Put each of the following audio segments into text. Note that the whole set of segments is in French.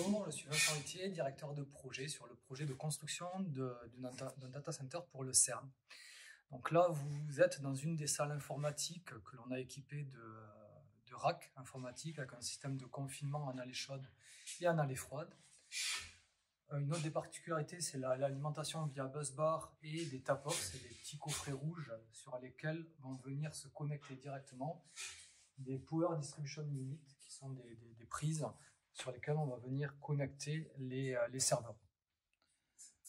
Bonjour, je suis Vincent Itier, directeur de projet sur le projet de construction d'un data center pour le CERN. Donc là, vous êtes dans une des salles informatiques que l'on a équipées de racks informatiques avec un système de confinement en allée chaude et en allée froide. Une autre des particularités, c'est l'alimentation via busbar et des tapox, c'est des petits coffrets rouges sur lesquels vont venir se connecter directement des Power Distribution Units, qui sont des prises sur lesquelles on va venir connecter les serveurs.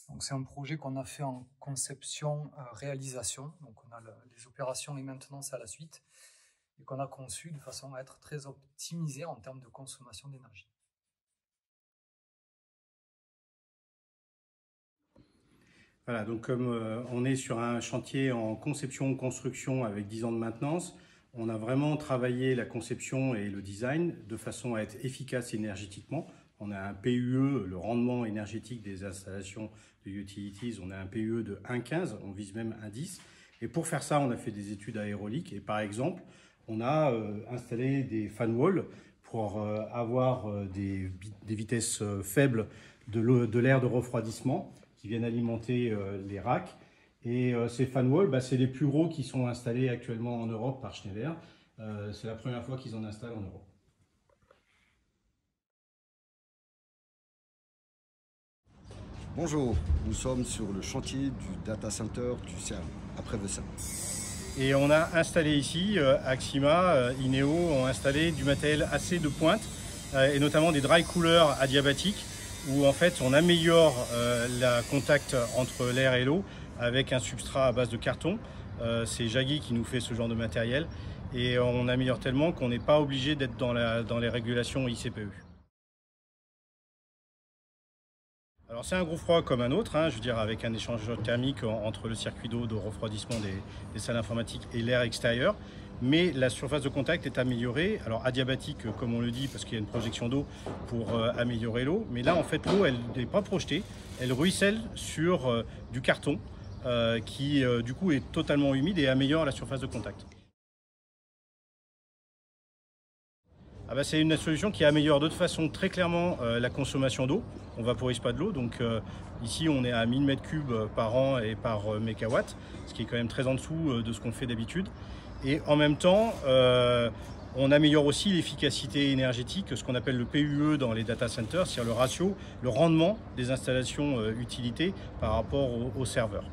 Donc c'est un projet qu'on a fait en conception-réalisation, donc on a les opérations et maintenance à la suite, et qu'on a conçu de façon à être très optimisé en termes de consommation d'énergie. Voilà, donc comme on est sur un chantier en conception-construction avec 10 ans de maintenance, on a vraiment travaillé la conception et le design de façon à être efficace énergétiquement. On a un PUE, le rendement énergétique des installations de utilities, on a un PUE de 1,15, on vise même 1,10. Et pour faire ça, on a fait des études aéroliques et par exemple, on a installé des fan walls pour avoir des vitesses faibles de l'air de refroidissement qui viennent alimenter les racks. Et ces fan walls, c'est les plus gros qui sont installés actuellement en Europe par Schneider. C'est la première fois qu'ils en installent en Europe. Bonjour, nous sommes sur le chantier du data center du CERN, à Prevessin. Et on a installé ici, Axima, Ineo ont installé du matériel assez de pointe, et notamment des dry coolers adiabatiques, où en fait on améliore le contact entre l'air et l'eau avec un substrat à base de carton. C'est Jaggi qui nous fait ce genre de matériel et on améliore tellement qu'on n'est pas obligé d'être dans les régulations ICPE. Alors c'est un gros froid comme un autre, je veux dire avec un échangeur thermique entre le circuit d'eau de refroidissement des salles informatiques et l'air extérieur. Mais la surface de contact est améliorée, alors adiabatique comme on le dit parce qu'il y a une projection d'eau pour améliorer l'eau, mais là en fait l'eau elle n'est pas projetée, elle ruisselle sur du carton qui du coup est totalement humide et améliore la surface de contact. C'est une solution qui améliore de toute façon très clairement la consommation d'eau. On ne vaporise pas de l'eau, donc ici on est à 1000 m3 par an et par mégawatt, ce qui est quand même très en dessous de ce qu'on fait d'habitude. Et en même temps, on améliore aussi l'efficacité énergétique, ce qu'on appelle le PUE dans les data centers, c'est-à-dire le ratio, le rendement des installations utilités par rapport aux serveurs.